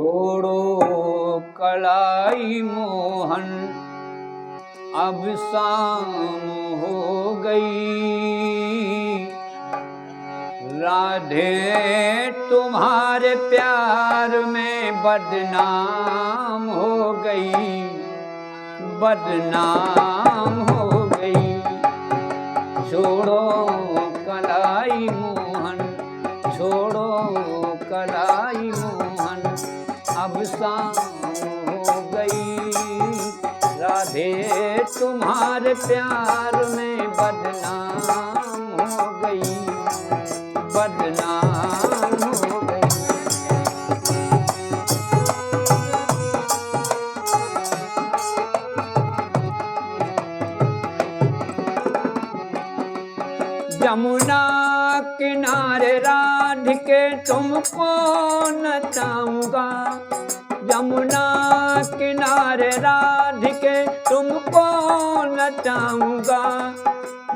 छोड़ो कलाई मोहन अब शाम हो गई। राधे तुम्हारे प्यार में बदनाम हो गई, बदनाम हो गई। छोड़ो कलाई मोहन, छोड़ो कलाई मोहन अब शाम हो गई। राधे तुम्हारे प्यार में बदनाम हो गई, बदनाम हो गई। यमुना किनारे राधिके तुमको नचाऊंगा, यमुना किनारे राधिके तुमको नचाऊंगा।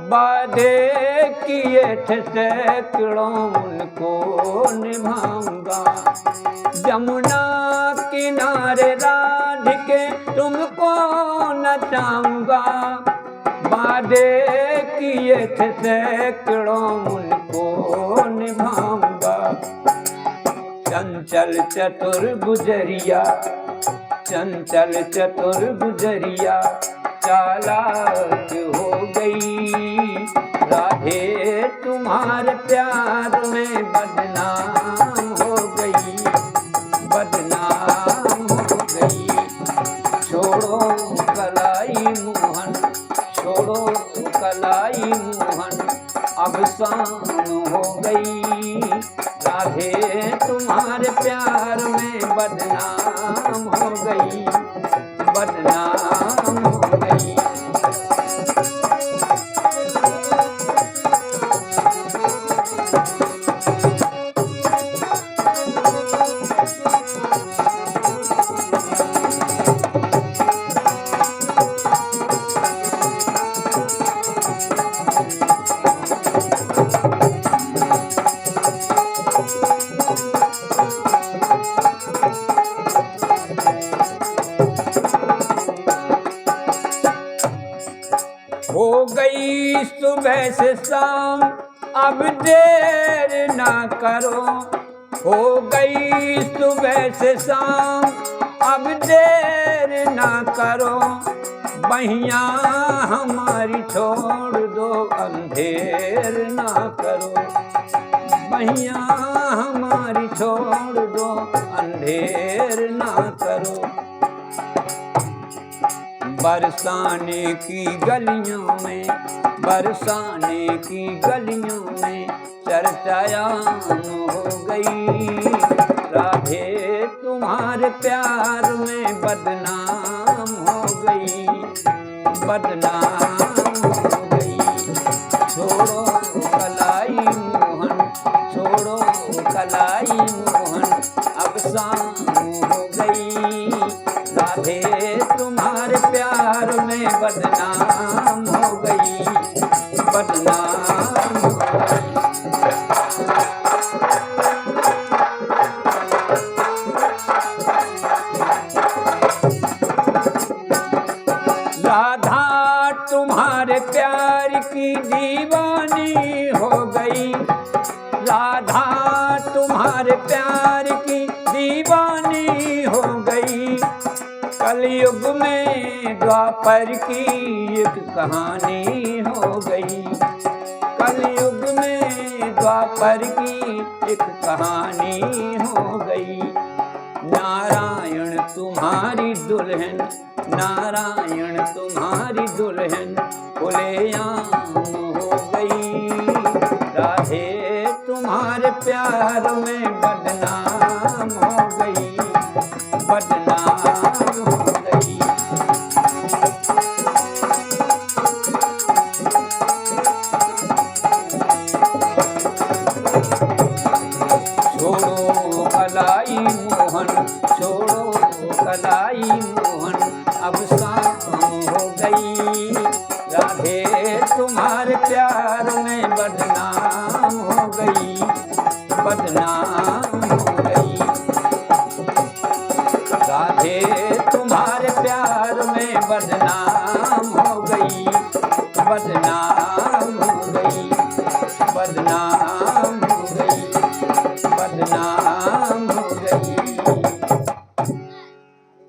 वादे किए थे सैकड़ों उनको निभाऊंगा। यमुना किनारे राधिके तुमको नचाऊंगा। वादे किए थे सैकड़ों उनको निभाऊंगा। चंचल चतुर गुजरिया, चंचल चतुर गुजरिया चालाक हो गई। राधे तुम्हारे प्यार में बदनाम हो गई, बदनाम हो गई। छोड़ो कलाई मोहन, छोड़ो कलाई मोहन अब शाम हो गई। राधे तुम्हारे प्यार में बदनाम हो गई, बदनाम हो गई। हो गई सुबह से शाम अब देर ना करो। हो गई सुबह से शाम अब देर ना करो। बहिया हमारी छोड़ दो अंधेर ना करो। बहिया हमारी छोड़ दो अंधेर ना करो। बरसाने की गलियों में, बरसाने की गलियों में चर्चायाम हो गई। राधे तुम्हारे प्यार में बदनाम हो गई, बदनाम हो गई। छोड़ो कलाई मोहन, छोड़ो कलाई मोहन अब शाम हो गई। राधे तुम्हारे प्यार में बदनाम हो गई, बदनाम हो गई। राधा तुम्हारे प्यार की दीवानी हो गई। राधा तुम्हारे प्यार की दीवानी हो गई। कलयुग में द्वापर की एक कहानी हो गई। कलयुग में द्वापर की एक कहानी हो गई। नारायण तुम्हारी दुल्हन, नारायण तुम्हारी दुल्हन खुलेआम हो गई। राधे तुम्हारे प्यार में बदनाम हो गई, बदनाम हो गई। छोड़ो कलाई मोहन, छोड़ो कलाई मोहन अब शाम हो गई। राधे तुम्हारे प्यार में बदनाम हो गई, बदनाम हो गई। राधे तुम्हारे प्यार में बदनाम हो गई, बदनाम हो गई, बदनाम हो गई, बदनाम